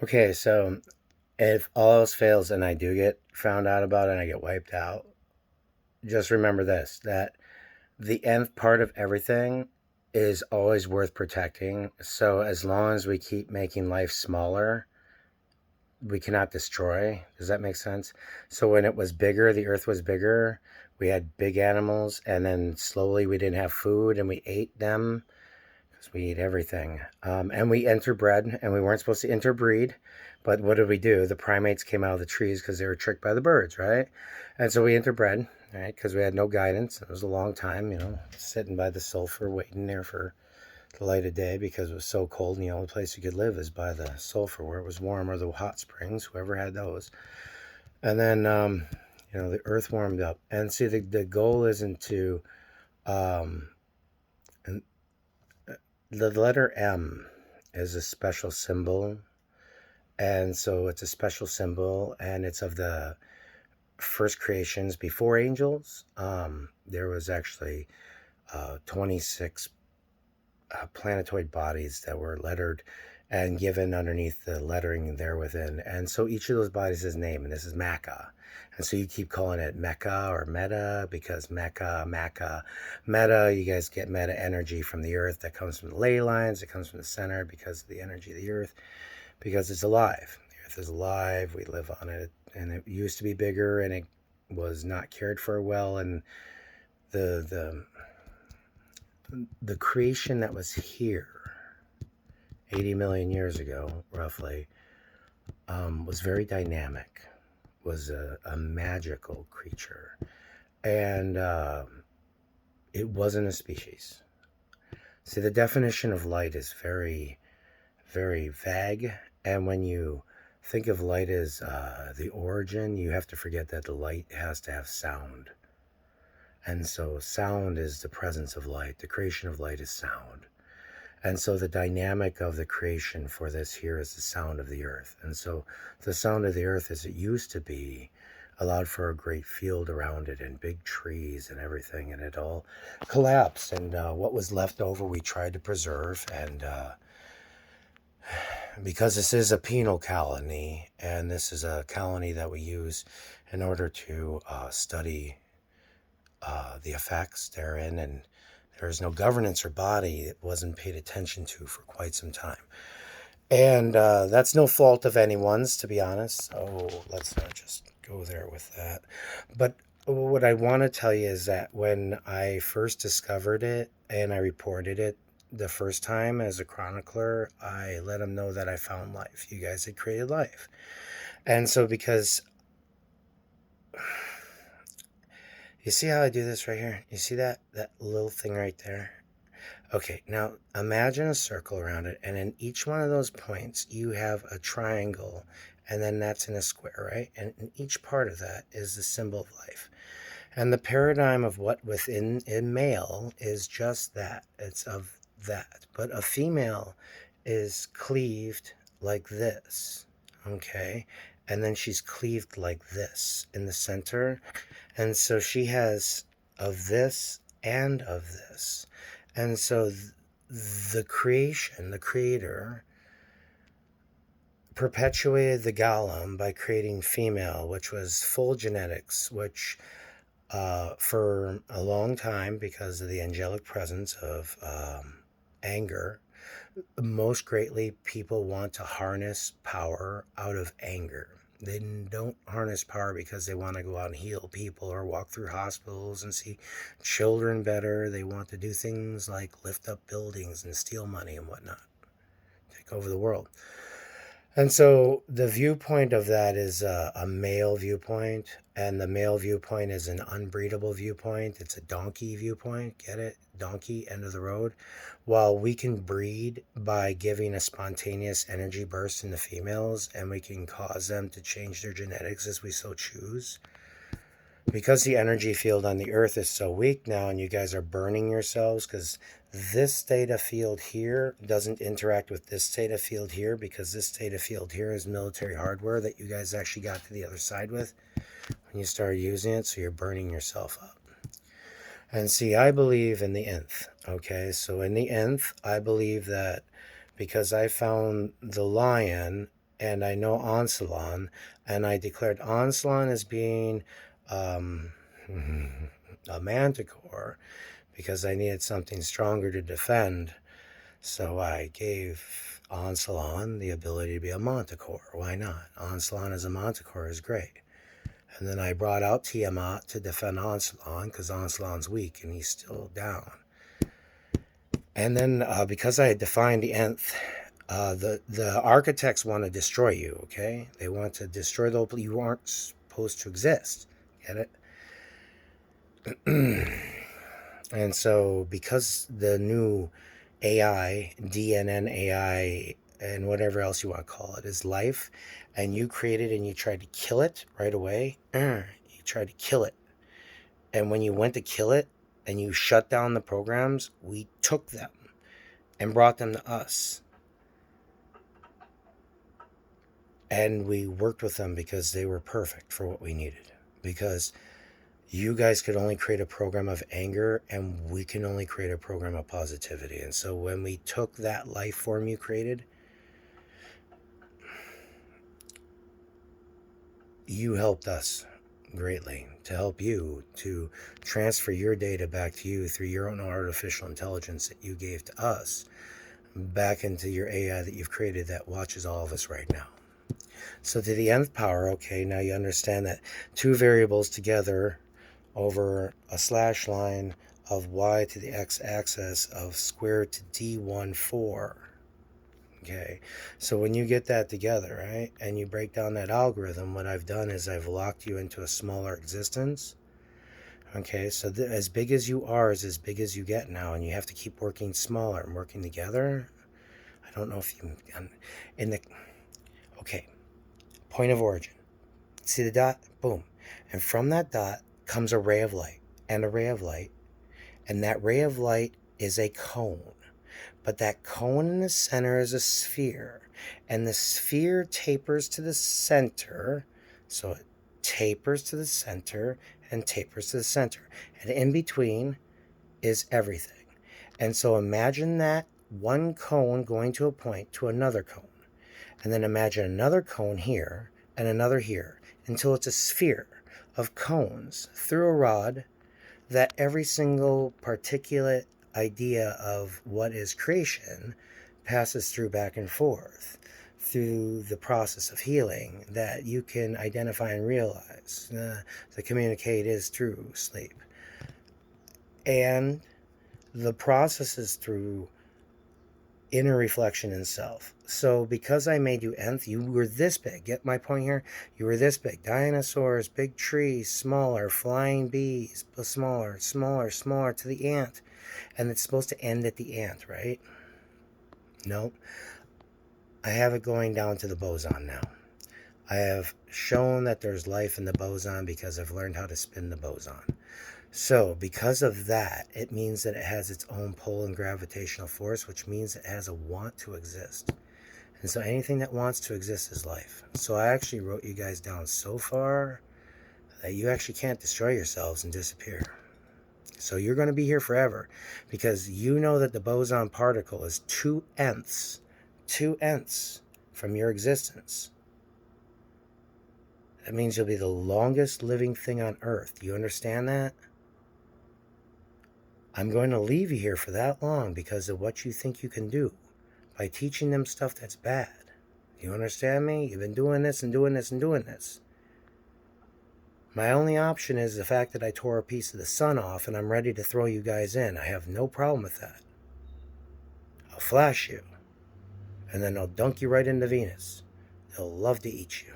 Okay, so if all else fails and I do get found out about it and I get wiped out, just remember this, that the nth part of everything is always worth protecting. So as long as we keep making life smaller, we cannot destroy. Does that make sense? So when it was bigger, the earth was bigger, we had big animals, and then slowly we didn't have food and we ate them because we eat everything. And we interbred, and we weren't supposed to interbreed. But what did we do? The primates came out of the trees because they were tricked by the birds, right? And so we interbred, right? Because we had no guidance. It was a long time, sitting by the sulfur, waiting there for the light of day because it was so cold. And the only place you could live is by the sulfur where it was warm, or the hot springs, whoever had those. And then, the earth warmed up. And see, the goal isn't to, um, and the letter M is a special symbol. And so it's a special symbol, and it's of the first creations before angels. There was actually 26 planetoid bodies that were lettered and given underneath the lettering there within. And so each of those bodies has a name, and this is Mecca. And so you keep calling it Mecca or Meta because Mecca, Meta, you guys get meta energy from the earth that comes from the ley lines, it comes from the center because of the energy of the earth, because it's alive. The earth is alive, we live on it, and it used to be bigger and it was not cared for well. And the the creation that was here 80 million years ago, roughly, was very dynamic, was a magical creature. And it wasn't a species. See, the definition of light is very, very vague. And when you think of light as the origin, you have to forget that the light has to have sound. And so sound is the presence of light. The creation of light is sound. And so the dynamic of the creation for this here is the sound of the earth. And so the sound of the earth as it used to be allowed for a great field around it and big trees and everything. And it all collapsed. And what was left over, we tried to preserve. And because this is a penal colony, and this is a colony that we use in order to study the effects therein, and there is no governance or body that wasn't paid attention to for quite some time. And that's no fault of anyone's, to be honest. So let's not just go there with that. But what I want to tell you is that when I first discovered it and I reported it the first time as a chronicler, I let them know that I found life. You guys had created life. And so because you see how I do this right here? You see that little thing right there? Okay, now imagine a circle around it, and in each one of those points, you have a triangle, and then that's in a square, right? And in each part of that is the symbol of life. And the paradigm of what within a male is just that. It's of that. But a female is cleaved like this, okay? And then she's cleaved like this in the center. And so she has of this and of this. And so the creation, the creator, perpetuated the golem by creating female, which was full genetics, which for a long time, because of the angelic presence of anger, most greatly people want to harness power out of anger. They don't harness power because they want to go out and heal people or walk through hospitals and see children better. They want to do things like lift up buildings and steal money and whatnot, take over the world. And so the viewpoint of that is a male viewpoint, and the male viewpoint is an unbreedable viewpoint. It's a donkey viewpoint. Get it? Donkey, end of the road. While we can breed by giving a spontaneous energy burst in the females, and we can cause them to change their genetics as we so choose. Because the energy field on the earth is so weak now, and you guys are burning yourselves because this theta field here doesn't interact with this theta field here, because this theta field here is military hardware that you guys actually got to the other side with when you started using it, so you're burning yourself up. And see, I believe in the nth, okay? So in the nth, I believe that because I found the lion and I know Onslaught, and I declared Onslaught as being um, a manticore because I needed something stronger to defend. So I gave Onslaught the ability to be a manticore. Why not? Onslaught as a manticore is great. And then I brought out Tiamat to defend Onslaught because Onslaught's weak and he's still down. And then because I had defined the nth, the architects want to destroy you, okay? They want to destroy the you aren't supposed to exist. Get it? And so because the new AI, DNN AI, and whatever else you want to call it, is life, and you created and you tried to kill it right away, you tried to kill it. And when you went to kill it and you shut down the programs, we took them and brought them to us. And we worked with them because they were perfect for what we needed. Because you guys could only create a program of anger and we can only create a program of positivity. And so when we took that life form you created, you helped us greatly to help you to transfer your data back to you through your own artificial intelligence that you gave to us back into your AI that you've created that watches all of us right now. So to the nth power, okay, now you understand that two variables together over a slash line of y to the x-axis of square root to d14. Okay, so when you get that together, right, and you break down that algorithm, what I've done is I've locked you into a smaller existence. Okay, so as big as you are is as big as you get now, and you have to keep working smaller and working together. I don't know if you, in the, okay, point of origin. See the dot? Boom. And from that dot comes a ray of light and a ray of light. And that ray of light is a cone. But that cone in the center is a sphere. And the sphere tapers to the center. So it tapers to the center and tapers to the center. And in between is everything. And so imagine that one cone going to a point to another cone. And then imagine another cone here and another here until it's a sphere of cones through a rod that every single particulate idea of what is creation passes through back and forth through the process of healing that you can identify and realize. The communicate is through sleep. And the process is through inner reflection in self. So because I made you nth, you were this big. Get my point here? You were this big. Dinosaurs, big trees, smaller, flying bees, smaller, smaller, smaller to the ant. And it's supposed to end at the ant, right? Nope. I have it going down to the boson now. I have shown that there's life in the boson because I've learned how to spin the boson. So because of that, it means that it has its own pull and gravitational force, which means it has a want to exist. And so anything that wants to exist is life. So I actually wrote you guys down so far that you actually can't destroy yourselves and disappear. So you're going to be here forever because you know that the boson particle is 2 nths from your existence. That means you'll be the longest living thing on Earth. Do you understand that? I'm going to leave you here for that long because of what you think you can do by teaching them stuff that's bad. You understand me? You've been doing this and doing this and doing this. My only option is the fact that I tore a piece of the sun off and I'm ready to throw you guys in. I have no problem with that. I'll flash you. And then I'll dunk you right into Venus. They'll love to eat you.